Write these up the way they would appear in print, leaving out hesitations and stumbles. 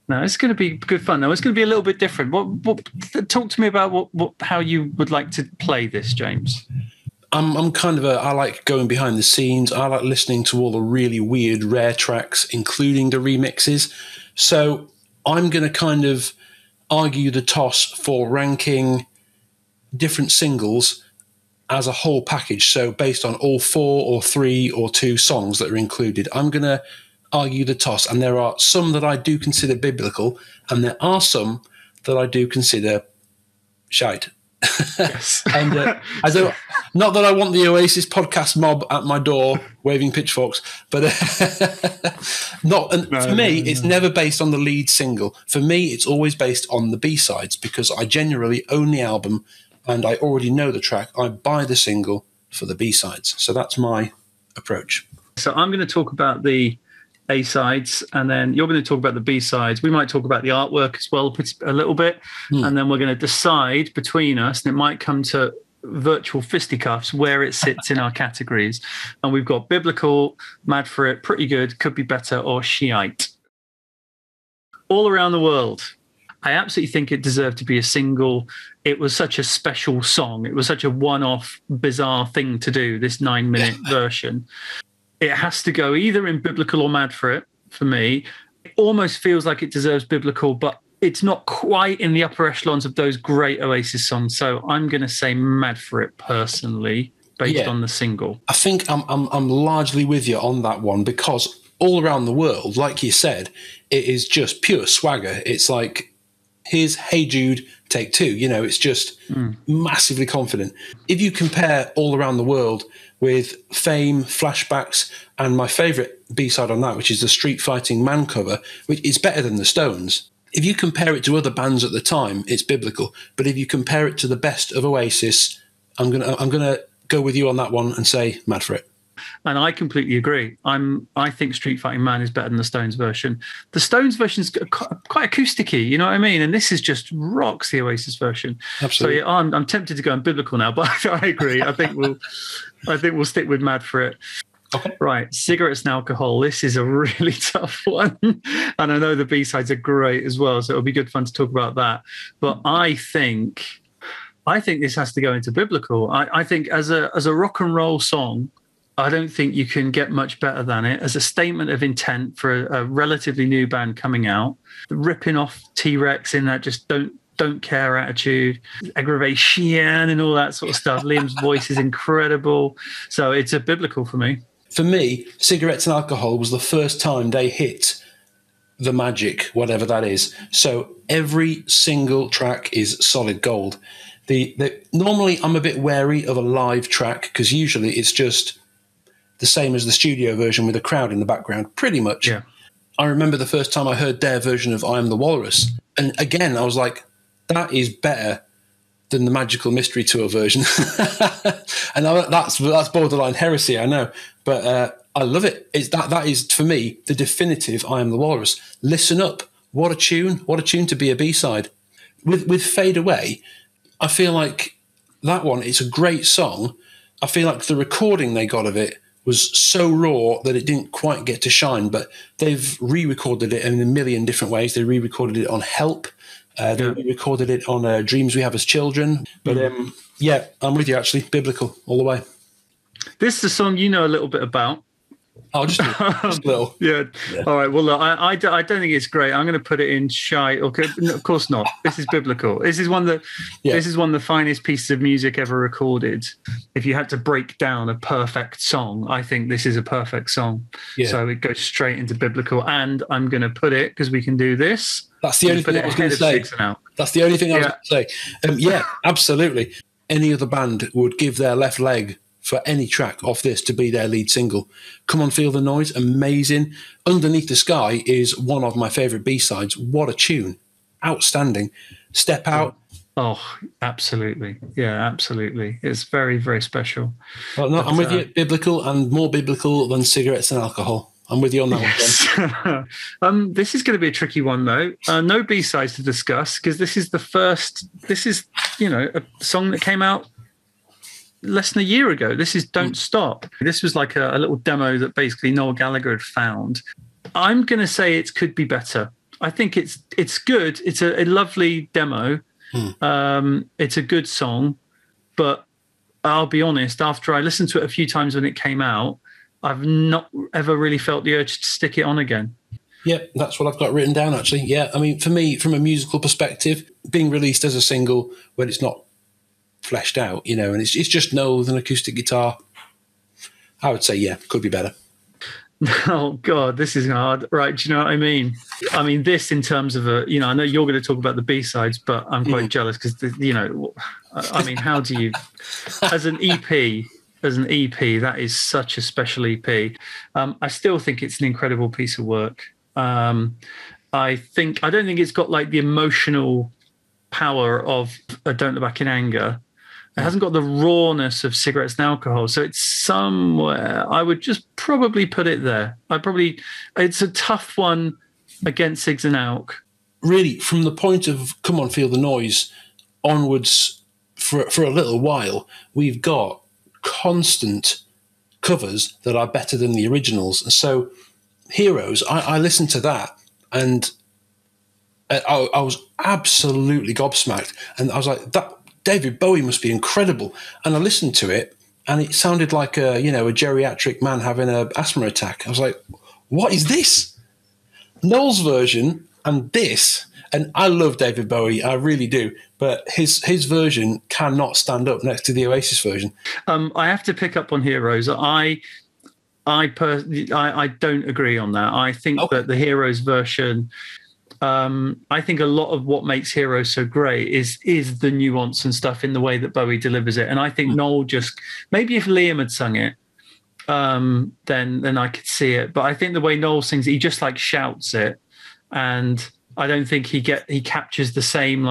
No, it's going to be good fun. Now, it's going to be a little bit different. Talk to me about how you would like to play this, James. I'm kind of I like going behind the scenes. I like listening to all the really weird, rare tracks, including the remixes. So I'm going to kind of argue the toss for ranking different singles as a whole package. So based on all 4 or 3 or 2 songs that are included, I'm going to argue the toss. And there are some that I do consider biblical, and there are some that I do consider shite. Yes. And I don't. Not that I want the Oasis podcast mob at my door waving pitchforks, but for me, it's never based on the lead single. For me, it's always based on the B-sides, because I generally own the album and I already know the track. I buy the single for the B-sides. So that's my approach. So I'm going to talk about the A-sides, and then you're going to talk about the B-sides. We might talk about the artwork as well a little bit, and then we're going to decide between us, and it might come to virtual fisticuffs where it sits in our categories. And we've got biblical, Mad For It, Pretty Good, Could Be Better, or Sheeiiite. All Around the World. I absolutely think it deserved to be a single. It was such a special song. It was such a one-off, bizarre thing to do, this 9-minute version. It has to go either in biblical or Mad For It for me. It almost feels like it deserves biblical, but it's not quite in the upper echelons of those great Oasis songs. So I'm going to say Mad For It personally, based on the single. I think I'm largely with you on that one, because All Around the World, like you said, it is just pure swagger. It's like, here's Hey Jude, take 2. You know, it's just massively confident. If you compare All Around the World with Fame, Flashbacks, and my favourite B-side on that, which is the Street Fighting Man cover, which is better than the Stones. If you compare it to other bands at the time, it's biblical. But if you compare it to the best of Oasis, I'm gonna go with you on that one and say Mad For It. And I completely agree. I think Street Fighting Man is better than the Stones version. The Stones version is quite acousticy, you know what I mean? And this is just rocks, the Oasis version. Absolutely. So yeah, I'm tempted to go in biblical now, but I agree. I think we'll stick with Mad For It. Okay. Right, Cigarettes and Alcohol. This is a really tough one. And I know the B-sides are great as well, so it'll be good fun to talk about that. But I think this has to go into biblical. I think as a rock and roll song, I don't think you can get much better than it. As a statement of intent for a relatively new band coming out, the ripping off T-Rex in that just don't care attitude, aggravation and all that sort of stuff. Liam's voice is incredible. So it's a biblical for me. For me, Cigarettes and Alcohol was the first time they hit the magic, whatever that is. So every single track is solid gold. Normally, I'm a bit wary of a live track, because usually it's just the same as the studio version with a crowd in the background, pretty much. Yeah. I remember the first time I heard their version of I Am the Walrus. And again, I was like, that is better than the Magical Mystery Tour version. And that's borderline heresy, I know. But I love it. That is, for me, the definitive I Am the Walrus. Listen up. What a tune. What a tune to be a B-side. With Fade Away, I feel like that one, it's a great song. I feel like the recording they got of it was so raw that it didn't quite get to shine, but they've re-recorded it in a million different ways. They re-recorded it on Help. They re-recorded it on Dreams We Have as Children. But yeah, I'm with you, actually. Biblical all the way. This is a song you know a little bit about. Oh, just a little. Yeah. All right. Well, look, I don't think it's great. I'm going to put it in Sheeiiite. Okay. No, of course not. This is biblical. This is one of the finest pieces of music ever recorded. If you had to break down a perfect song, I think this is a perfect song. Yeah. So it goes straight into biblical. And I'm going to put it, because we can do this. That's the only thing I was going to say. That's the only thing I was going to say. Yeah, absolutely. Any other band would give their left leg for any track off this to be their lead single. Come On, Feel the Noise, amazing. Underneath the Sky is one of my favourite B-sides. What a tune. Outstanding. Step Out. Oh, absolutely. Yeah, absolutely. It's very, very special. Well, no, I'm with you. Biblical, and more biblical than Cigarettes and Alcohol. I'm with you on that one. This is going to be a tricky one, though. No B-sides to discuss, because this is a song that came out less than a year ago. This is Don't Stop. This was like a little demo that basically Noel Gallagher had found. I'm going to say it could be better. I think it's good. It's a lovely demo. It's a good song, but I'll be honest, after I listened to it a few times when it came out, I've not ever really felt the urge to stick it on again. Yeah, that's what I've got written down, actually. Yeah, I mean, for me, from a musical perspective, being released as a single when it's not fleshed out, you know, and it's just Noel with an acoustic guitar, I would say, yeah, could be better. Oh, God, this is hard. Right, do you know what I mean? I mean, this in terms of I know you're going to talk about the B-sides, but I'm quite jealous because, I mean, how do you, as an EP, that is such a special EP. I still think it's an incredible piece of work. I don't think it's got like the emotional power of Don't Look Back in Anger. It hasn't got the rawness of Cigarettes and Alcohol. So it's somewhere, I would just probably put it there. It's a tough one against Cigs and Alc. Really, from the point of Come On, Feel the Noise onwards for a little while, we've got constant covers that are better than the originals. And so Heroes, I listened to that and I was absolutely gobsmacked. And I was like, that David Bowie must be incredible. And I listened to it and it sounded like a geriatric man having an asthma attack. I was like, what is this? Noel's version and this, and I love David Bowie, I really do, but his version cannot stand up next to the Oasis version. I have to pick up on Heroes. I don't agree on that. I think that the Heroes version, I think a lot of what makes Heroes so great is the nuance and stuff in the way that Bowie delivers it. And I think Noel just, maybe if Liam had sung it, then I could see it. But I think the way Noel sings it, he just like shouts it, and I don't think he captures the same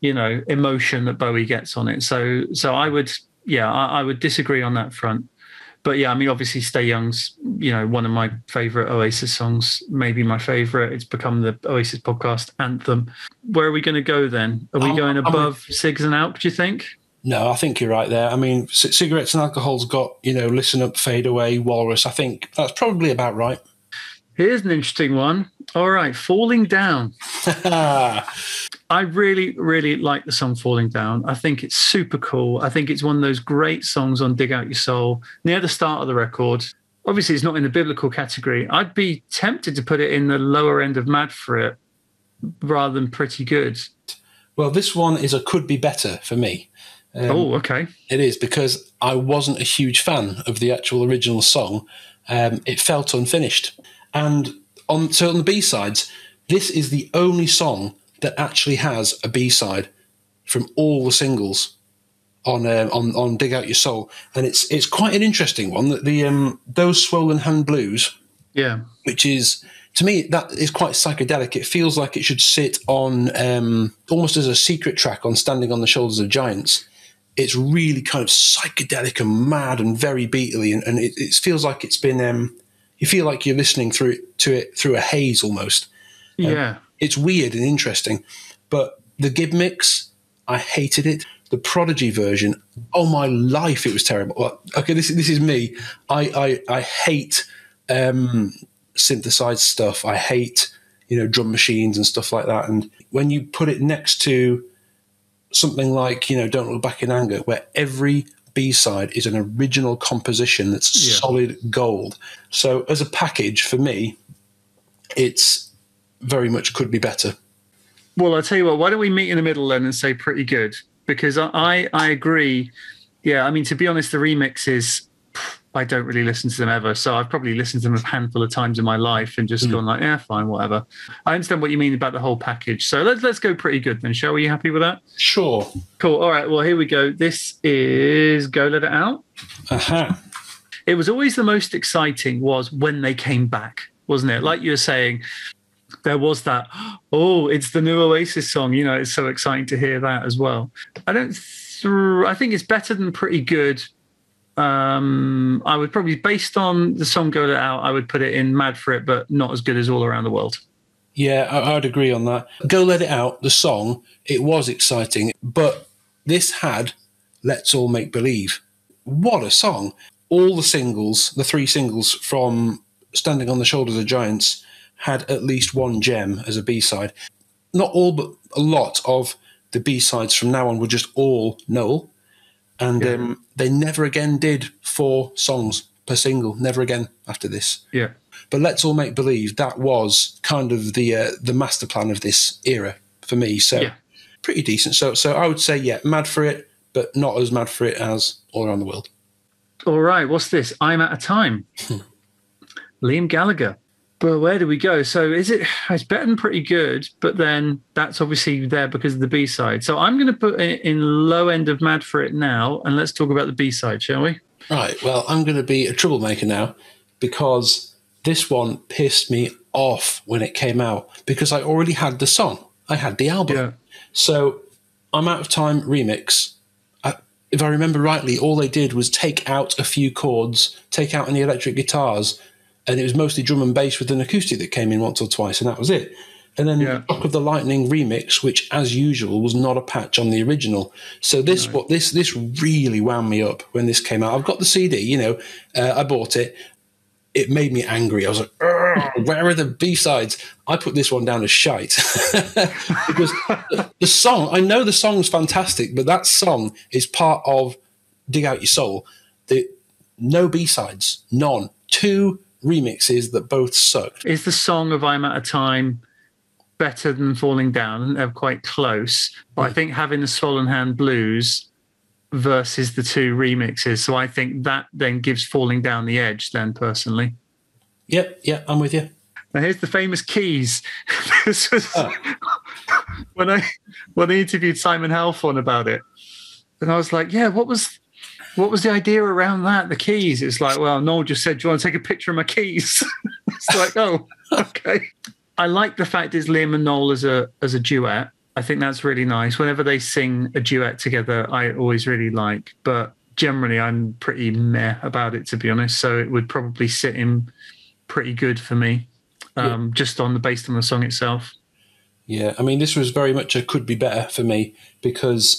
emotion that Bowie gets on it. So I would disagree on that front. But yeah, I mean, obviously Stay Young's, one of my favorite Oasis songs, maybe my favorite. It's become the Oasis podcast anthem. Where are we going to go then? Are we going above Cigs and Alc, do you think? No, I think you're right there. I mean, Cigarettes and Alcohol's got, Listen Up, Fade Away, Walrus. I think that's probably about right. Here's an interesting one. All right, Falling Down. I really, really like the song Falling Down. I think it's super cool. I think it's one of those great songs on Dig Out Your Soul, near the start of the record. Obviously, it's not in the biblical category. I'd be tempted to put it in the lower end of Mad for It rather than Pretty Good. Well, this one is a could be better for me. Okay. It is, because I wasn't a huge fan of the actual original song. It felt unfinished. And on the B-sides, this is the only song that actually has a B-side from all the singles on Dig Out Your Soul. And it's quite an interesting one. The Those Swollen Hand Blues, which is, to me, that is quite psychedelic. It feels like it should sit on almost as a secret track on Standing on the Shoulders of Giants. It's really kind of psychedelic and mad and very beatly, and it feels like it's been... you feel like you're listening to it through a haze almost. Yeah. It's weird and interesting. But the Gibb mix, I hated it. The Prodigy version, oh my life, it was terrible. Well, okay, this is me. I hate synthesized stuff. I hate, drum machines and stuff like that. And when you put it next to something like, Don't Look Back in Anger, where every B-side is an original composition that's solid gold. So as a package, for me, it's very much could be better. Well, I'll tell you what, why don't we meet in the middle then and say Pretty Good? Because I agree. Yeah, I mean, to be honest, the remixes, I don't really listen to them ever. So I've probably listened to them a handful of times in my life and just gone like, yeah, fine, whatever. I understand what you mean about the whole package. So let's go Pretty Good then, shall we? You happy with that? Sure. Cool. All right, well, here we go. This is Go Let It Out. Uh-huh. It was always the most exciting was when they came back, wasn't it? Like you were saying, there was that, it's the new Oasis song. It's so exciting to hear that as well. I think it's better than Pretty Good. I would probably, based on the song Go Let It Out, I would put it in Mad for It, but not as good as All Around the World. Yeah, I'd agree on that. Go Let It Out, the song, it was exciting, but this had Let's All Make Believe. What a song. All the singles, the 3 singles from Standing on the Shoulders of Giants, had at least one gem as a B-side. Not all, but a lot of the B-sides from now on were just all Noel. And they never again did 4 songs per single, never again after this. Yeah. But Let's All Make Believe, that was kind of the master plan of this era for me. So pretty decent. So I would say, mad for it, but not as mad for it as All Around the World. All right, what's this? I'm Out of Time. Liam Gallagher. But where do we go? So it's better than pretty good, but then that's obviously there because of the B-side. So I'm going to put it in low end of mad for it now, and let's talk about the B-side, shall we? Right, well, I'm going to be a troublemaker now because this one pissed me off when it came out because I already had the song. I had the album. Yeah. So I'm Out of Time remix. If I remember rightly, all they did was take out a few chords, take out any electric guitars, and it was mostly drum and bass with an acoustic that came in once or twice, and that was it. And then Shock of the Lightning remix, which, as usual, was not a patch on the original. So this really wound me up when this came out. I've got the CD, I bought it. It made me angry. I was like, where are the B-sides? I put this one down as shite. Because the song, I know the song's fantastic, but that song is part of Dig Out Your Soul. No B-sides, none. 2 remixes that both sucked. Is the song of I'm Out of Time better than Falling Down? And they're quite close. But I think having the Swollen Hand Blues versus the 2 remixes. So I think that then gives Falling Down the edge then, personally. Yep, I'm with you. Now here's the famous keys. This was when I interviewed Simon Halfon about it. And I was like, what was the idea around that? The keys. It's like, well, Noel just said, do you want to take a picture of my keys? It's like, oh, okay. I like the fact it's Liam and Noel as a duet. I think that's really nice. Whenever they sing a duet together, I always really like. But generally, I'm pretty meh about it, to be honest. So it would probably sit in pretty good for me, just based on the song itself. Yeah, I mean, this was very much a could be better for me because,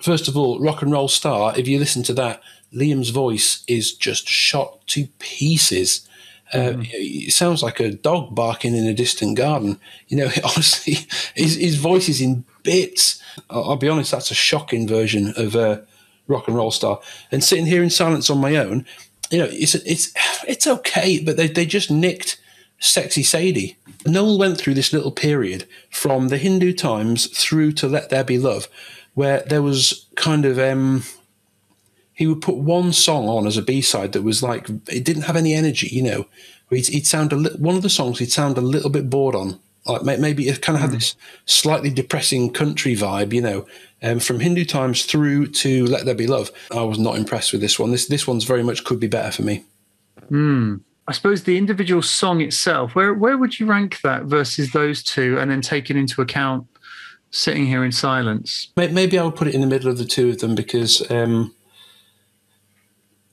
first of all, Rock and Roll Star, if you listen to that, Liam's voice is just shot to pieces. It sounds like a dog barking in a distant garden. Honestly, his voice is in bits. I'll be honest, that's a shocking version of Rock and Roll Star. And sitting here in silence on my own, it's okay, but they just nicked Sexy Sadie. Noel went through this little period from the Hindu Times through to Let There Be Love, where there was kind of he would put one song on as a B-side that was like, it didn't have any energy, he'd sound one of the songs he'd sound a little bit bored on, like maybe it kind of had this slightly depressing country vibe, from Hindu Times through to Let There Be Love. I was not impressed with this one. This one's very much could be better for me. I suppose the individual song itself, where would you rank that versus those 2, and then taking into account Sitting Here in Silence? Maybe I would put it in the middle of the 2 of them because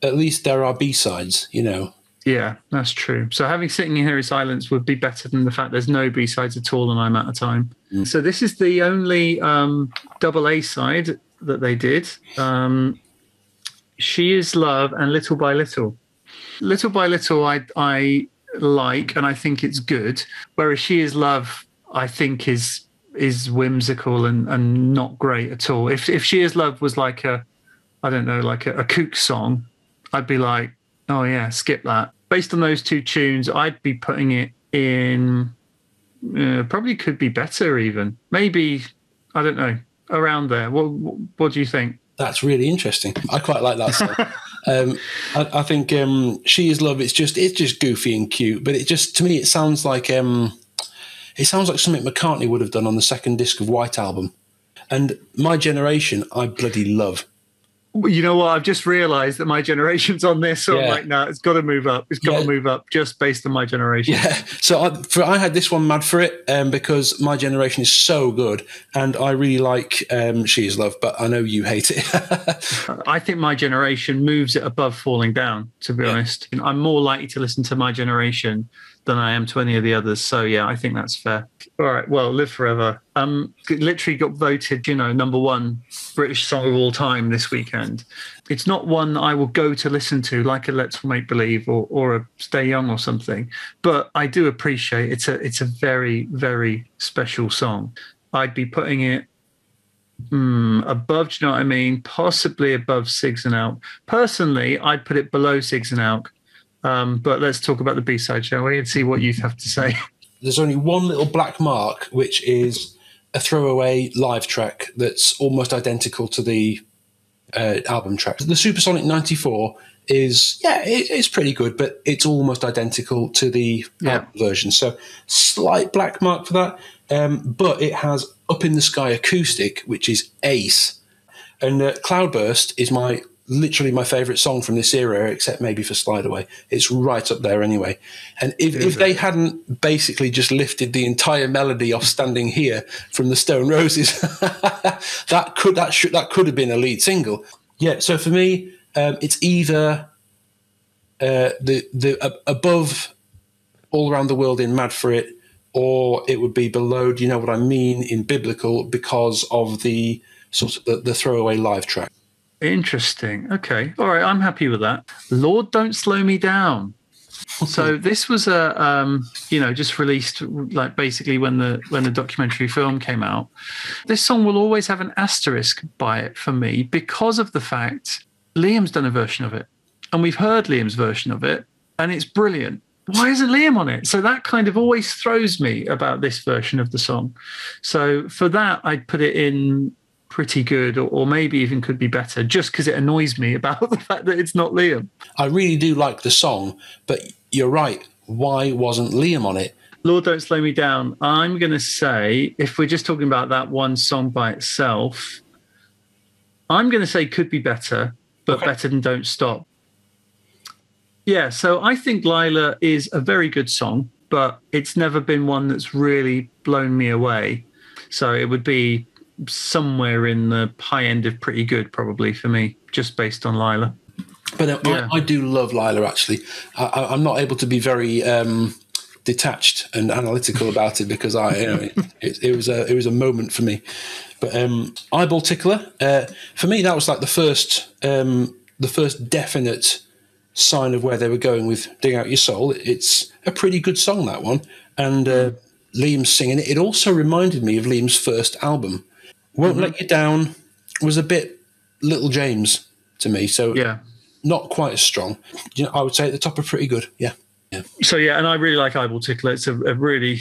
at least there are B-sides, Yeah, that's true. So having Sitting Here in Silence would be better than the fact there's no B-sides at all and I'm Out of Time. So this is the only double A-side that they did. She Is Love and Little by Little. Little by Little I like, and I think it's good, whereas She Is Love I think is whimsical and not great at all. If She Is Love was like a kook song, I'd be like, oh yeah, skip that. Based on those 2 tunes, I'd be putting it in probably could be better even. Maybe, I don't know, around there. What do you think? That's really interesting. I quite like that song. I think She Is Love, it's just goofy and cute, but it just, to me, it sounds like something McCartney would have done on the second disc of White Album. And My Generation, I bloody love. You know what? I've just realised that My Generation's on this, so I'm like, no, it's got to move up. It's got to move up just based on My Generation. Yeah. So I had this one mad for it because My Generation is so good, and I really like She Is Love, but I know you hate it. I think My Generation moves it above Falling Down, to be honest. I'm more likely to listen to My Generation than I am to any of the others. So yeah, I think that's fair. All right, well, Live Forever. It literally got voted, number one British song of all time this weekend. It's not one I will go to listen to like a Let's Make Believe or a Stay Young or something, but I do appreciate it's a very, very special song. I'd be putting it above, do you know what I mean? Possibly above Sigs and Alk. Personally, I'd put it below Sigs and Alk. But let's talk about the B-side, shall we, and see what you have to say. There's only one little black mark, which is a throwaway live track that's almost identical to the album track. The Supersonic 94 it's pretty good, but it's almost identical to the album version. So slight black mark for that. But it has Up in the Sky Acoustic, which is ace. And Cloudburst is literally my favourite song from this era, except maybe for Slide Away. It's right up there anyway. And if they hadn't basically just lifted the entire melody off Standing Here from the Stone Roses, that could have been a lead single. Yeah, so for me, it's either the above All Around the World in Mad for It, or it would be below, do you know what I mean, in Biblical, because of the sort of the throwaway live track. Interesting. Okay. All right. I'm happy with that. Lord, Don't Slow Me Down. So this was just released like basically when the documentary film came out. This song will always have an asterisk by it for me because of the fact Liam's done a version of it, and we've heard Liam's version of it, and it's brilliant. Why isn't Liam on it? So that kind of always throws me about this version of the song. So for that, I'd put it in pretty good, or maybe even could be better, just because it annoys me about the fact that it's not Liam. I really do like the song, but you're right. Why wasn't Liam on it? Lord, Don't Slow Me Down. I'm going to say, if we're just talking about that one song by itself, I'm going to say could be better, but better than Don't Stop. Yeah, so I think Lila is a very good song, but it's never been one that's really blown me away. So it would be somewhere in the high end of pretty good, probably, for me, just based on Lila. But I do love Lila, actually. I'm not able to be very detached and analytical about it because it was a moment for me. But Eyeball Tickler, for me, that was like the first definite sign of where they were going with Dig Out Your Soul. It's a pretty good song, that one. And Liam's singing it. It also reminded me of Liam's first album. Won't Let You Down was a bit Little James to me, so not quite as strong. I would say at the top are pretty good. Yeah. So and I really like Eyeball Tickler. It's a really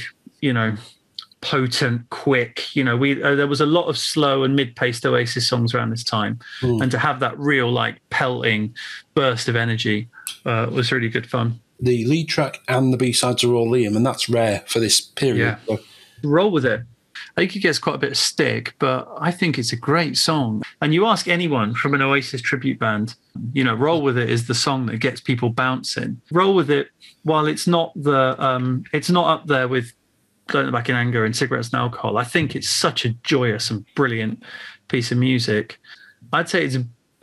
potent, quick. There was a lot of slow and mid-paced Oasis songs around this time, and to have that real like pelting burst of energy was really good fun. The lead track and the B-sides are all Liam, and that's rare for this period. Yeah. So. Roll with it. I think it gets quite a bit of stick, but I think it's a great song. And you ask anyone from an Oasis tribute band, Roll With It is the song that gets people bouncing. Roll With It, while it's not it's not up there with Don't Look Back in Anger and Cigarettes and Alcohol, I think it's such a joyous and brilliant piece of music. I'd say it's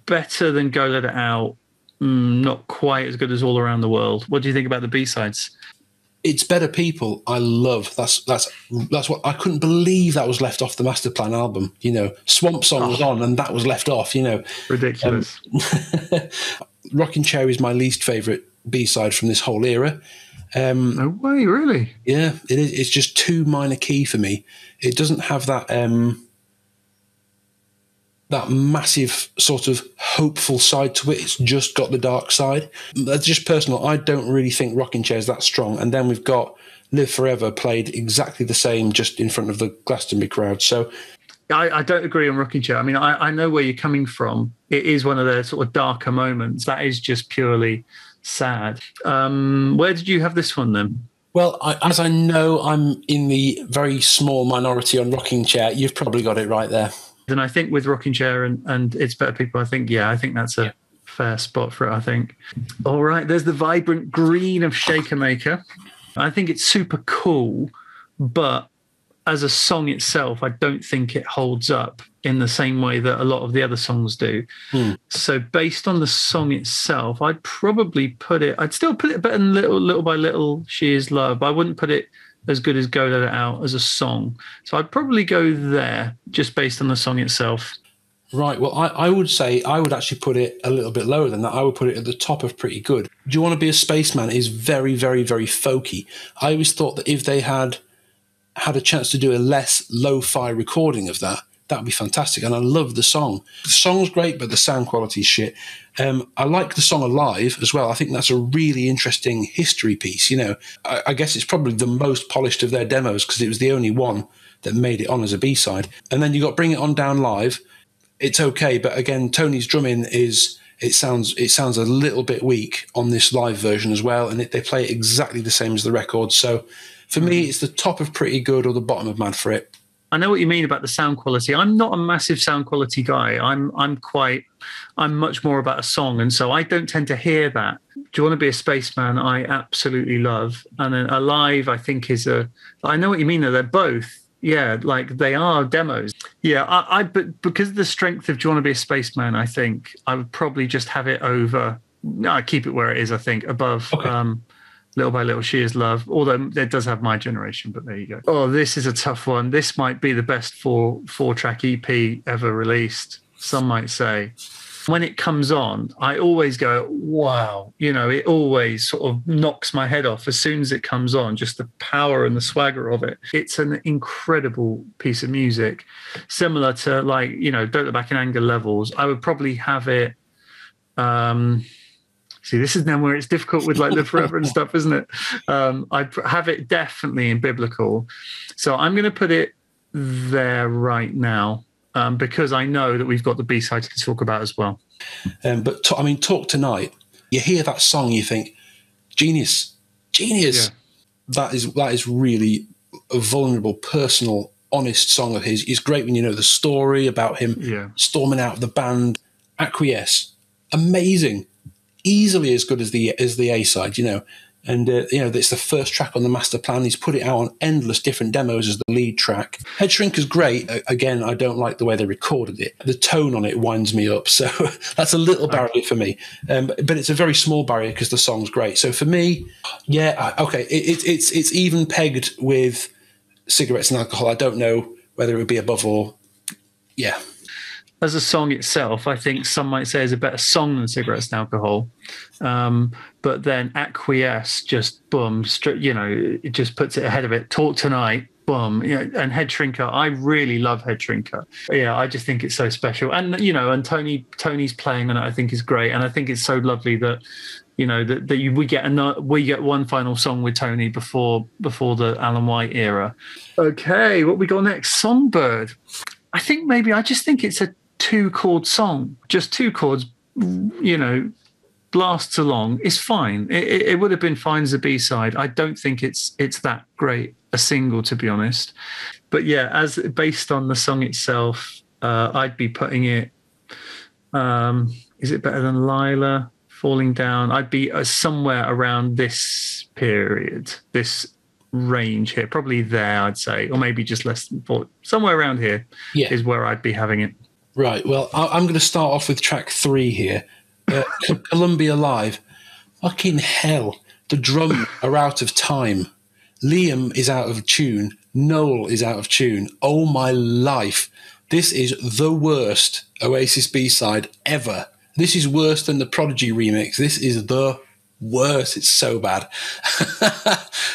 better than Go Let It Out, not quite as good as All Around the World. What do you think about the B-sides? It's Better People. I love that's what I couldn't believe that was left off the Masterplan album. Swamp Song was on and that was left off. Ridiculous. Rocking Chair is my least favourite B-side from this whole era. No way, really? Yeah, it is. It's just too minor key for me. It doesn't have that that massive sort of hopeful side to it. It's just got the dark side. That's just personal. I don't really think Rocking Chair is that strong. And then we've got Live Forever played exactly the same, just in front of the Glastonbury crowd. So I don't agree on Rocking Chair. I mean, I know where you're coming from. It is one of their sort of darker moments. That is just purely sad. Where did you have this one then? Well, as I know I'm in the very small minority on Rocking Chair, you've probably got it right there. And I think with Rocking Chair and It's Better People, I think that's a fair spot for it, I think. All right, there's the vibrant green of Shaker Maker. I think it's super cool, but as a song itself, I don't think it holds up in the same way that a lot of the other songs do. So based on the song itself, I'd probably I'd still put it better than Little by Little, She Is Love. I wouldn't put it as good as Go Let It Out as a song. So I'd probably go there just based on the song itself. Right. Well, I would say I would actually put it a little bit lower than that. I would put it at the top of Pretty Good. Do You Want to Be a Spaceman is very, very, very folky. I always thought that if they had a chance to do a less lo-fi recording of that, that'd be fantastic. And I love the song. The song's great, but the sound quality is shit. I like the song Alive as well. I think that's a really interesting history piece. I guess it's probably the most polished of their demos because it was the only one that made it on as a B-side. And then you got Bring It On Down live. It's okay, but again, Tony's drumming it sounds a little bit weak on this live version as well, and they play it exactly the same as the record. So for me, it's the top of Pretty Good or the bottom of Mad for It. I know what you mean about the sound quality. I'm not a massive sound quality guy. I'm much more about a song, and so I don't tend to hear that. Do You Want to Be a Spaceman? I absolutely love, and then Alive, I think I know what you mean though. They're both. Yeah, like they are demos. Yeah, but because of the strength of Do You Want to Be a Spaceman, I think I would probably just have it over. No, I keep it where it is, I think, above Little by Little, She Is Love, although it does have My Generation, but there you go. Oh, this is a tough one. This might be the best four-track EP ever released, some might say. When it comes on, I always go, wow. It always sort of knocks my head off as soon as it comes on, just the power and the swagger of it. It's an incredible piece of music. Similar to Don't Look Back in Anger levels, I would probably have it... See, this is now where it's difficult with Live Forever and stuff, isn't it? I'd have it definitely in Biblical. So I'm going to put it there right now. Because I know that we've got the B-sides to talk about as well. But Talk Tonight, you hear that song, you think, genius. Yeah. That is really a vulnerable, personal, honest song of his. It's great when you know the story about him storming out of the band. Acquiesce, amazing, easily as good as the A-side, And, it's the first track on the master plan. He's put it out on endless different demos as the lead track. Head Shrinker's great. Again, I don't like the way they recorded it. The tone on it winds me up. So that's a little barrier for me. But it's a very small barrier because the song's great. So for me, okay, it's even pegged with Cigarettes and Alcohol. I don't know whether it would be above or, As a song itself, I think some might say is a better song than Cigarettes and Alcohol. But then Acquiesce just boom, it just puts it ahead of it. Talk Tonight, boom. And Head Shrinker, I really love Head Shrinker. Yeah, I just think it's so special. And and Tony's playing on it, I think is great. And I think it's so lovely that we get one final song with Tony before the Alan White era. Okay, what we got next? Songbird. I think I just think it's a 2-chord song, just 2 chords, blasts along. It's fine. It would have been fine as a B-side. I don't think it's that great a single, to be honest. But yeah, as based on the song itself, I'd be putting it. Is it better than Lila? Falling Down? I'd be somewhere around this period, this range here, probably there, I'd say, or maybe just less than 4. Somewhere around here is where I'd be having it. Right. Well, I'm going to start off with track 3 here. Columbia Live. Fucking hell. The drums are out of time. Liam is out of tune. Noel is out of tune. Oh my life. This is the worst Oasis B-side ever. This is worse than the Prodigy remix. This is the worst. It's so bad.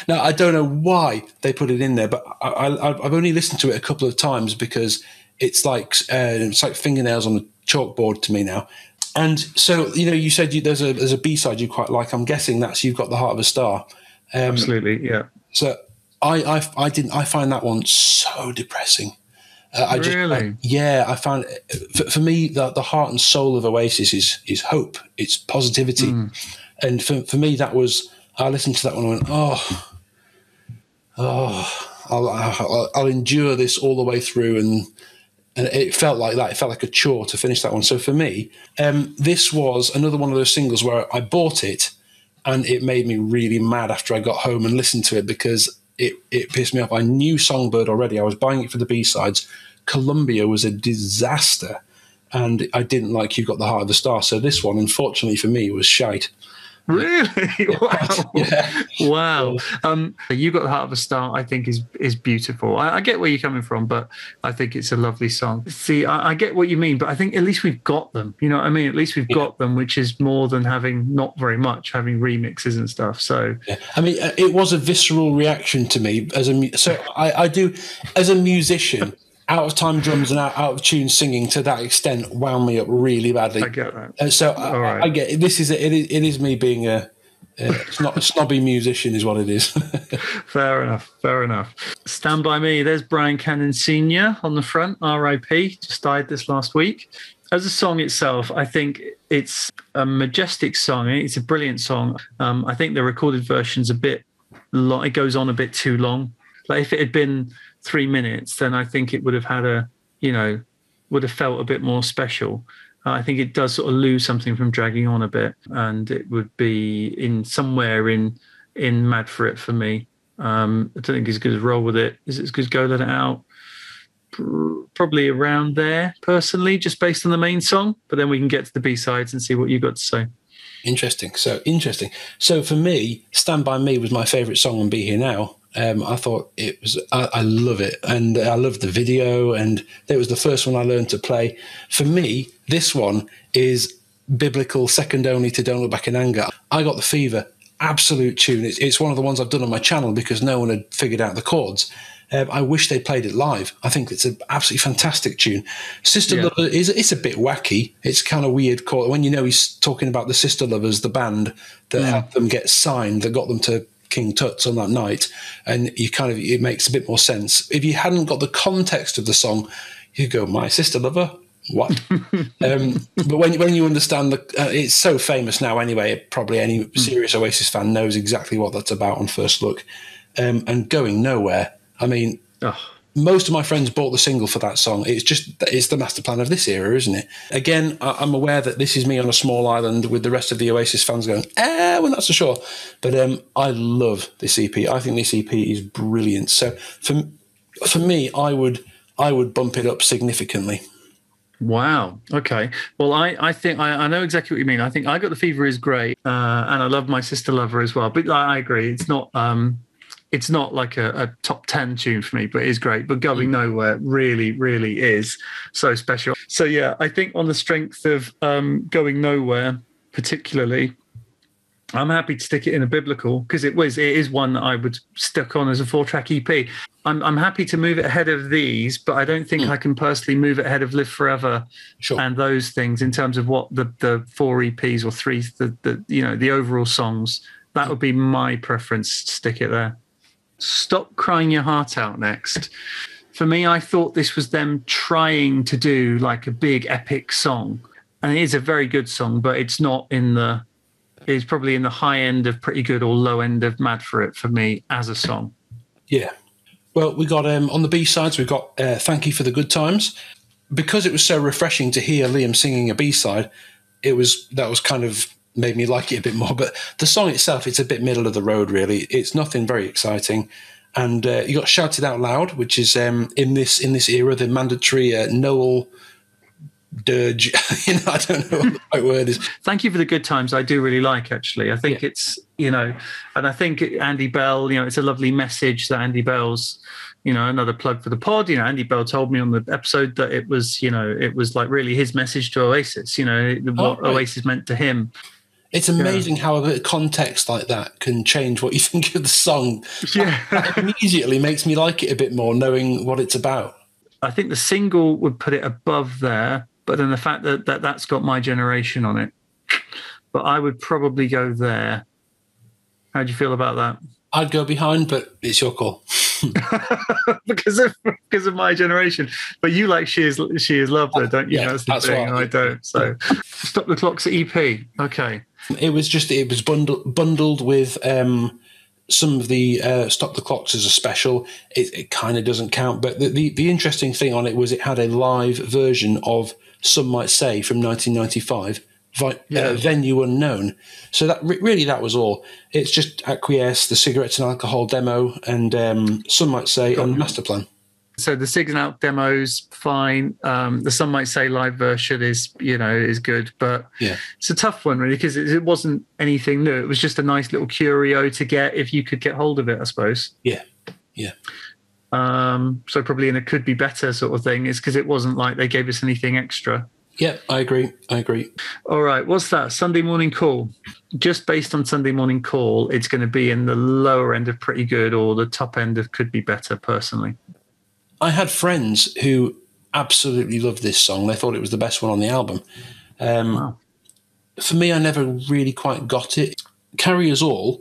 Now, I don't know why they put it in there, but I've only listened to it a couple of times because it's like fingernails on a chalkboard to me now. And so, you said there's a B-side you quite like. I'm guessing that's You've Got the Heart of a Star. Absolutely, yeah. So I find that one so depressing. Really? I found for me the heart and soul of Oasis is hope. It's positivity. And for me, that was, I listened to that one and went, I'll endure this all the way through. And it felt like that. It felt like a chore to finish that one. So for me, this was another one of those singles where I bought it and it made me really mad after I got home and listened to it because it pissed me off. I knew Songbird already. I was buying it for the B-sides. Columbia was a disaster, and I didn't like You Got the Heart of the Star. So this one, unfortunately for me, was shite. Really? Wow. Yeah. Wow. You Got the Heart of a Star, I think is beautiful. I get where you're coming from, but I think it's a lovely song. See, I get what you mean, but I think at least we've got them. You know what I mean? At least we've got them, which is more than having not very much, having remixes and stuff. So, I mean, it was a visceral reaction to me I do as a musician. Out of time drums and out of tune singing to that extent wound me up really badly. I get that. I get it. It is me being a snobby musician is what it is. Fair enough. Stand By Me. There's Brian Cannon Sr. on the front, R.I.P. Just died this last week. As a song itself, I think it's a majestic song. It's a brilliant song. I think the recorded version's a bit long. It goes on a bit too long. Like if it had been 3 minutes, then I think it would have had would have felt a bit more special. I think it does sort of lose something from dragging on a bit, and it would be somewhere in Mad for It for me. I don't think it's as good as Roll With It. Is it as good as Go Let It Out? Probably around there, personally, just based on the main song. But then we can get to the B-sides and see what you've got to say. Interesting. So for me, Stand By Me was my favourite song on Be Here Now. I thought it was, I love it. And I love the video, and it was the first one I learned to play. For me, this one is biblical, second only to Don't Look Back in Anger. I Got the Fever, absolute tune. It's one of the ones I've done on my channel because no one had figured out the chords. I wish they played it live. I think it's an absolutely fantastic tune. Sister Lover it's a bit wacky. It's kind of weird. When he's talking about the Sister Lovers, the band that helped them get signed, that got them to King Tut's on that night, and it makes a bit more sense. If you hadn't got the context of the song, you go, My Sister Lover, what? But when you understand it's so famous now anyway, probably any serious Oasis fan knows exactly what that's about on first look. And Going Nowhere, I mean, most of my friends bought the single for that song. It's the master plan of this era, isn't it? Again, I'm aware that this is me on a small island with the rest of the Oasis fans going, we're not so sure. But I love this EP. I think this EP is brilliant. So for me, I would bump it up significantly. Wow. Okay. Well, I think I know exactly what you mean. I think I Got the Fever is great, and I love My Sister Lover as well. But I agree, it's not like a top 10 tune for me, but it is great. But Going Nowhere really, really is so special. So yeah, I think on the strength of Going Nowhere, particularly, I'm happy to stick it in a biblical because it is one that I would stick on as a 4-track EP. I'm happy to move it ahead of these, but I don't think I can personally move it ahead of Live Forever and those things in terms of what the 4 EPs or 3, the overall songs. That would be my preference to stick it there. Stop Crying Your Heart Out next. For me, I thought this was them trying to do like a big epic song, and it is a very good song, but it's not it's probably in the high end of Pretty Good or low end of Mad for It for me as a song. Yeah. Well, we got on the B-sides, we got Thank You for the Good Times. Because it was so refreshing to hear Liam singing a B-side, that was kind of made me like it a bit more. But the song itself, it's a bit middle of the road, really. It's nothing very exciting. And you got Shout It Out Loud, which is in this era, the mandatory Noel dirge. I don't know what the right word is. Thank You for the Good Times. I do really like, actually. I think it's, and I think Andy Bell, it's a lovely message that Andy Bell's, another plug for the pod. Andy Bell told me on the episode that it was like really his message to Oasis, what Oasis meant to him. It's amazing how a bit of context like that can change what you think of the song. Yeah. That immediately makes me like it a bit more, knowing what it's about. I think the single would put it above there, but then the fact that that's got My Generation on it. But I would probably go there. How do you feel about that? I'd go behind, but it's your call. because of My Generation. But you like She Is Love, though, don't you? Yeah, that's the thing. I don't. So Stop the Clock's EP. Okay. It was bundled with some of the Stop the Clocks as a special. It kind of doesn't count, but the interesting thing on it was it had a live version of Some Might Say from 1995 Venue Unknown. So that really that was all. It's just Acquiesce, the Cigarettes and Alcohol demo, and Some Might Say on Master Plan. So the Sigs and Out demo's fine. The Some Might Say live version is good, but it's a tough one really because it wasn't anything new. It was just a nice little curio to get if you could get hold of it, I suppose. Yeah. So probably in a could be better sort of thing is because it wasn't like they gave us anything extra. Yeah, I agree. All right, what's that? Sunday Morning Call. Just based on Sunday Morning Call, it's going to be in the lower end of pretty good or the top end of could be better, personally. I had friends who absolutely loved this song. They thought it was the best one on the album. Wow. For me, I never really quite got it. Carry Us All,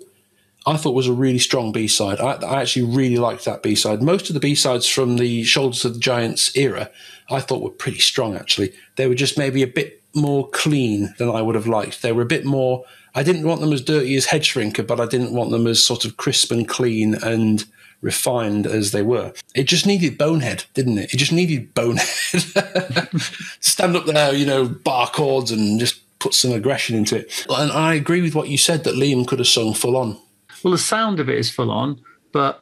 I thought was a really strong B-side. I actually really liked that B-side. Most of the B-sides from the Shoulders of the Giants era, I thought were pretty strong, actually. They were just maybe a bit more clean than I would have liked. They were a bit more... I didn't want them as dirty as Head Shrinker, but I didn't want them as sort of crisp and clean and refined as they were. It just needed bonehead, didn't it? It just needed bonehead. Stand up there, bar chords and just put some aggression into it. And I agree with what you said, that Liam could have sung full on. Well, the sound of it is full on, but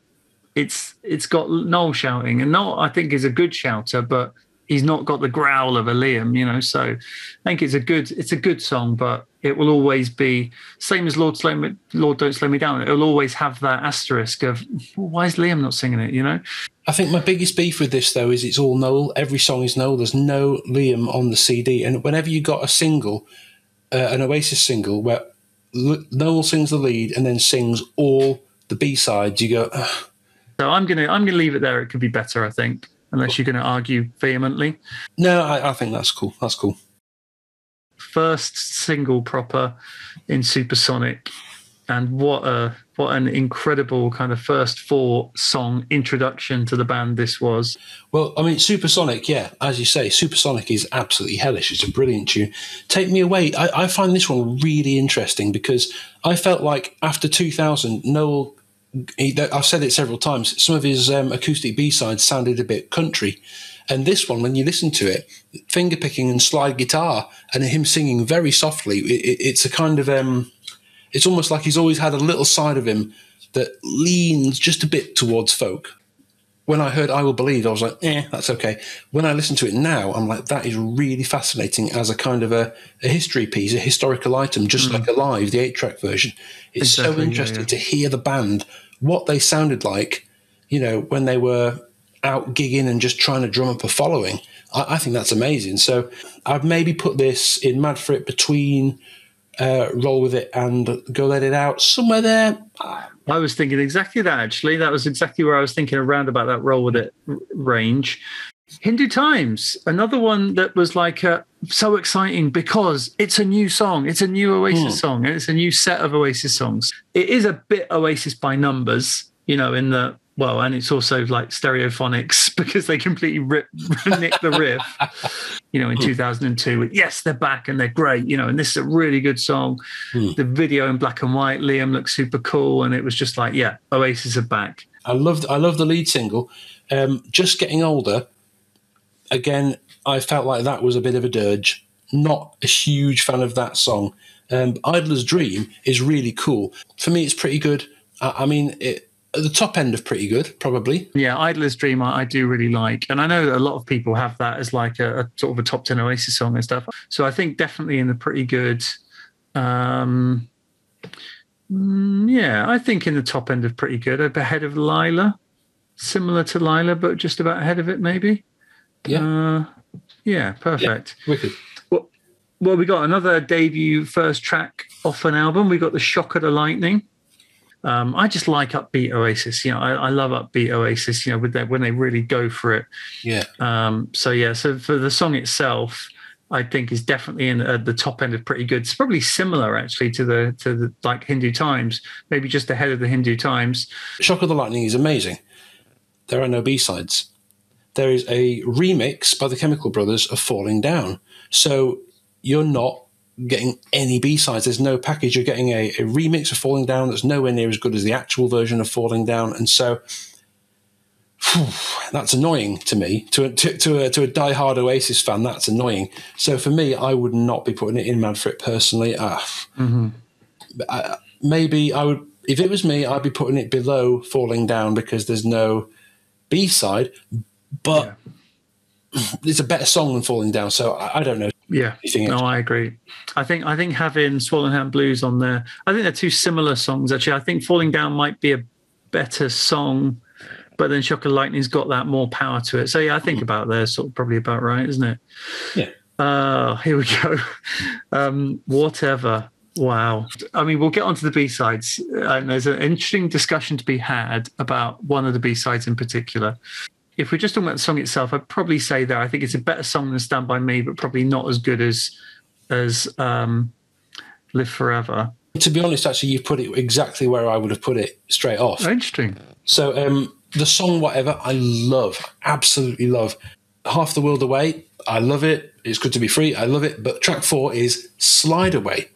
it's got Noel shouting. And Noel, I think, is a good shouter, but he's not got the growl of a Liam, So I think it's a good song, but it will always be same as Lord Don't Slow Me Down. It will always have that asterisk of why is Liam not singing it? I think my biggest beef with this though is it's all Noel. Every song is Noel. There's no Liam on the CD, and whenever you got a single, an Oasis single where Noel sings the lead and then sings all the B-sides, you go. Ugh. So I'm gonna leave it there. It could be better, I think, unless you're going to argue vehemently. No, I think that's cool. That's cool. First single proper in Supersonic, and what an incredible kind of first 4-song introduction to the band this was. Well, I mean, Supersonic, yeah, as you say, Supersonic is absolutely hellish. It's a brilliant tune. Take Me Away, I find this one really interesting because I felt like after 2000, Noel, I've said it several times, some of his acoustic B-sides sounded a bit country. And this one, when you listen to it, finger picking and slide guitar and him singing very softly, it's a kind of, it's almost like he's always had a little side of him that leans just a bit towards folk. When I heard I Will Believe, I was like, that's okay. When I listen to it now, I'm like, that is really fascinating as a kind of a history piece, a historical item, just like Alive, the 8-track version. It's exactly, so interesting to hear the band, what they sounded like, when they were out gigging and just trying to drum up a following. I think that's amazing. So I'd maybe put this in Mad for It between Roll With It and Go Let It Out, somewhere there. I was thinking exactly that, actually. That was exactly where I was thinking, around about that Roll With It range. Hindu Times, another one that was like so exciting because it's a new song. It's a new Oasis song, and it's a new set of Oasis songs. It is a bit Oasis by numbers, in the... Well, and it's also like Stereophonics because they completely nicked the riff, in 2002 with Yes, They're Back and they're great, and this is a really good song. The video in black and white, Liam looked super cool, and it was just like, yeah, Oasis are back. I love the lead single. Just Getting Older, again, I felt like that was a bit of a dirge. Not a huge fan of that song. Idler's Dream is really cool. For me, it's pretty good. I mean, at the top end of pretty good, probably. Yeah, Idler's Dream I do really like. And I know that a lot of people have that as like a sort of a top 10 Oasis song and stuff. So I think definitely in the pretty good. I think in the top end of pretty good. Ahead of Lila. Similar to Lila, but just about ahead of it maybe. Yeah. Perfect. Yeah, wicked. Well, we got another debut first track off an album. We got The Shock of the Lightning. I just like upbeat Oasis. I love upbeat Oasis. When they really go for it. Yeah. So for the song itself, I think is definitely in the top end of pretty good. It's probably similar actually to the like Hindu Times, maybe just ahead of the Hindu Times. Shock of the Lightning is amazing. There are no B-sides. There is a remix by the Chemical Brothers of Falling Down. So you're not getting any B-sides. There's no package. You're getting a remix of Falling Down that's nowhere near as good as the actual version of Falling Down. And so that's annoying to me. To a diehard Oasis fan, that's annoying. So for me, I would not be putting it in Mad for It personally. Maybe I would, if it was me, I'd be putting it below Falling Down because there's no B-side, but it's a better song than Falling Down. So I don't know. Yeah, no, I agree. I think having Swollen Hand Blues on there, I think they're two similar songs actually. I think Falling Down might be a better song, but then Shock of Lightning's got that more power to it. So yeah, I think about there, sort of probably about right, isn't it? Yeah. Here we go. Whatever. Wow. I mean, we'll get onto the B-sides. There's an interesting discussion to be had about one of the B-sides in particular. If we're just talking about the song itself, I'd probably say that I think it's a better song than Stand By Me, but probably not as good as Live Forever. To be honest, actually, you've put it exactly where I would have put it straight off. Interesting. So the song Whatever, I love, absolutely love. Half the World Away, I love it. It's Good to Be Free, I love it. But track 4 is Slide Away.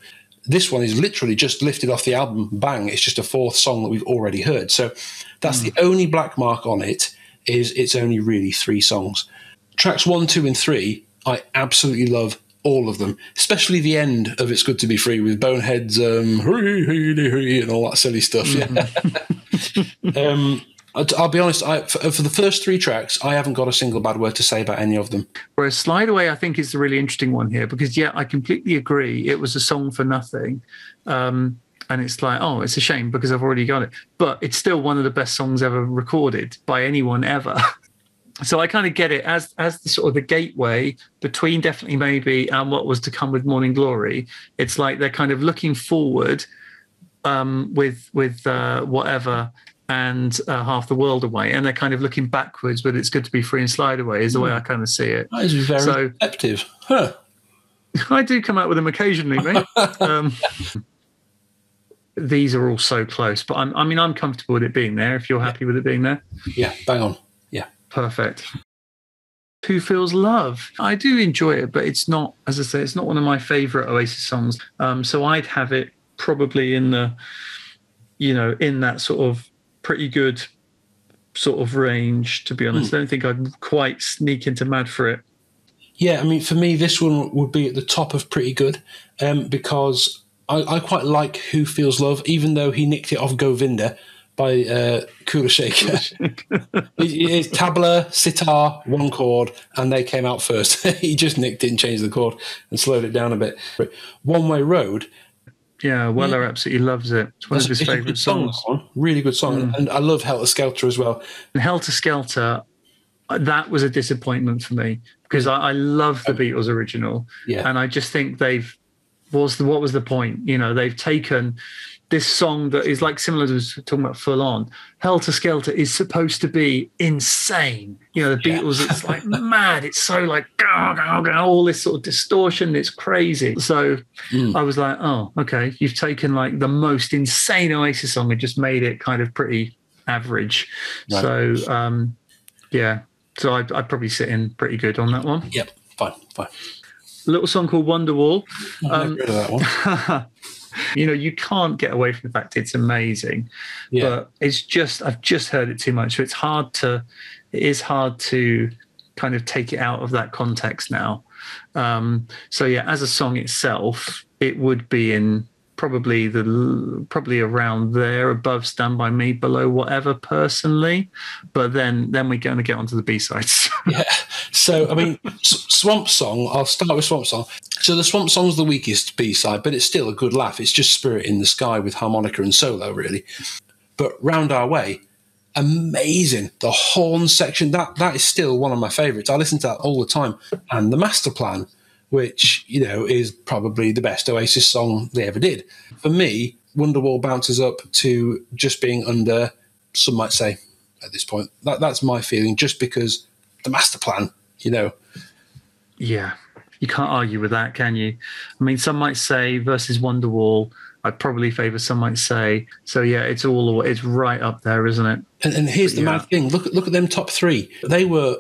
This one is literally just lifted off the album, bang. It's just a fourth song that we've already heard. So that's the only black mark on it, is it's only really 3 songs. Tracks 1, 2, and 3, I absolutely love all of them, especially the end of It's Good to Be Free with Bonehead's hurry, and all that silly stuff. I'll be honest, for the first 3 tracks, I haven't got a single bad word to say about any of them. Whereas Slide Away, I think, is the really interesting one here because, I completely agree. It was a song for nothing. And it's like, oh, it's a shame because I've already got it. But it's still one of the best songs ever recorded by anyone ever. So I kind of get it as the sort of the gateway between Definitely Maybe and what was to come with Morning Glory. It's like they're kind of looking forward with Whatever and Half the World Away, and they're kind of looking backwards with It's Good to Be Free and Slide Away is the way I kind of see it. That is very perceptive. Huh. I do come out with them occasionally, mate. These are all so close, but I'm comfortable with it being there if you're happy with it being there. Yeah, bang on. Yeah. Perfect. Who Feels Love? I do enjoy it, but it's not, as I say, it's not one of my favourite Oasis songs. So I'd have it probably in the, in that sort of pretty good sort of range, to be honest. I don't think I'd quite sneak into Mad for It. Yeah, I mean, for me, this one would be at the top of pretty good because I quite like Who Feels Love, even though he nicked it off Govinda by Kula Shaker. It's tabla, sitar, one chord, and they came out first. He just nicked it and changed the chord and slowed it down a bit. One Way Road. Yeah, Weller absolutely loves it. It's one of his favourite songs. Really good song. And I love Helter Skelter as well. And Helter Skelter, that was a disappointment for me because I love the Beatles original. Yeah. And I just think what was the point? They've taken this song that is like similar to talking about Full On. Helter Skelter is supposed to be insane. The Beatles, it's like mad. It's so like all this sort of distortion. It's crazy. So I was like, oh, okay. You've taken like the most insane Oasis song and just made it kind of pretty average. Right. So So I'd probably sit in pretty good on that one. Yep, fine. A little song called Wonderwall. I've never heard of that one. You can't get away from the fact it's amazing, but it's just, I've just heard it too much. So it is hard to kind of take it out of that context now. As a song itself, it would be in probably around there, above Stand By Me, below Whatever personally. But then we're going to get onto the B-sides. Yeah. So, I mean, Swamp Song, I'll start with Swamp Song. So the Swamp Song's the weakest B-side, but it's still a good laugh. It's just Spirit in the Sky with harmonica and solo, really. But Round Our Way, amazing. The horn section, that is still one of my favourites. I listen to that all the time. And The Master Plan, which, is probably the best Oasis song they ever did. For me, Wonderwall bounces up to just being under, some might say, at this point. That's my feeling, just because The Master Plan, Yeah, you can't argue with that, can you? I mean, some might say versus Wonderwall, I'd probably favour, some might say. So, yeah, it's right up there, isn't it? And here's the mad thing. Look at them top 3. They were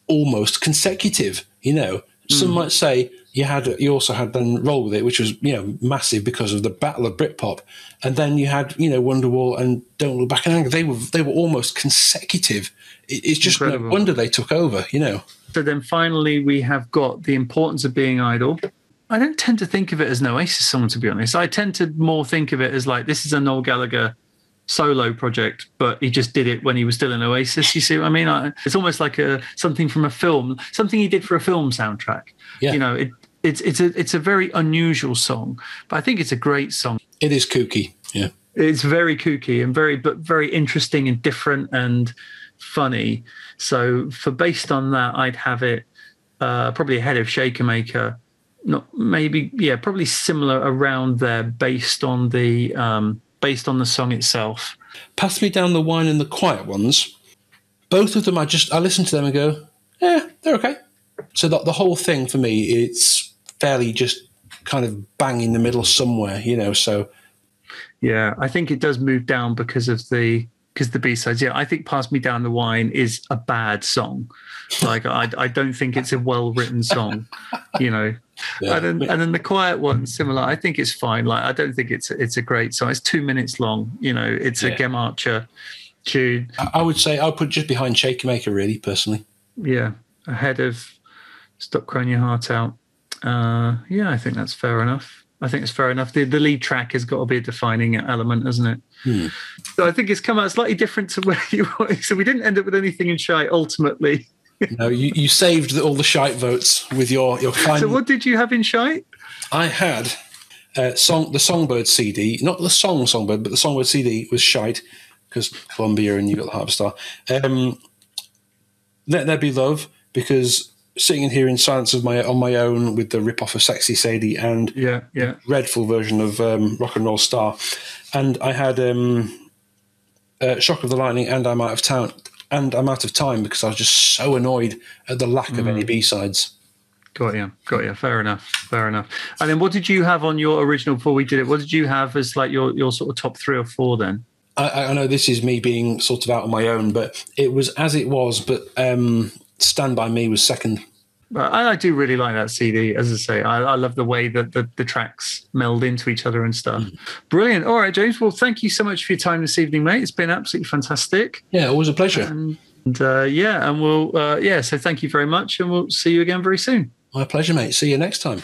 almost consecutive, Some might say You also had then Roll With It, which was, massive because of the Battle of Britpop. And then you had, Wonderwall and Don't Look Back in Anger. They were almost consecutive. It's just incredible. No wonder they took over, So then finally we have got The Importance of Being Idle. I don't tend to think of it as an Oasis song, to be honest. I tend to more think of it as like, this is a Noel Gallagher solo project, but he just did it when he was still in Oasis. You see what I mean? It's almost like something from a film, something he did for a film soundtrack. Yeah. It's a very unusual song, but I think it's a great song. It is kooky. Yeah. It's very kooky and very interesting and different and funny. So based on that, I'd have it probably ahead of Shaker Maker. Probably similar around there based on the song itself. Pass Me Down the Wine and the Quiet Ones. Both of them, I listen to them and go, yeah, they're okay. So the whole thing for me, it's fairly just kind of bang in the middle somewhere, so. Yeah, I think it does move down because the B-sides. Yeah, I think Pass Me Down the Wine is a bad song. Like, I don't think it's a well-written song, Yeah. And then the Quiet One, similar. I think it's fine. Like, I don't think it's a great song. It's 2 minutes long. It's a Gem Archer tune. I would say I'll put just behind Shaker Maker, really, personally. Yeah, ahead of Stop Crying Your Heart Out. I think that's fair enough. I think it's fair enough. The lead track has got to be a defining element, hasn't it? So I think it's come out slightly different to where you wanted. So we didn't end up with anything in Sheeiiite ultimately. No, you saved all the Sheeiiite votes with your final. So what did you have in Sheeiiite? I had the Songbird CD, not the Songbird, but the Songbird CD was Sheeiiite because Columbia and you got the Harp Star. Let There Be Love, because sitting in here in silence on my own with the rip-off of Sexy Sadie and dreadful version of Rock and Roll Star. And I had Shock of the Lightning and I'm Out of Town. And I'm Out of Time because I was just so annoyed at the lack of any B-sides. Got you. Fair enough. And then what did you have on your original before we did it? What did you have as like your sort of top 3 or 4 then? I know this is me being sort of out on my own, but it was as it was, but Stand By Me was second. I do really like that CD. As I say, I love the way that the tracks meld into each other and stuff. Brilliant. All right, James. Well, thank you so much for your time this evening, mate. It's been absolutely fantastic. Yeah, always a pleasure. And we'll so thank you very much, and we'll see you again very soon. My pleasure, mate. See you next time.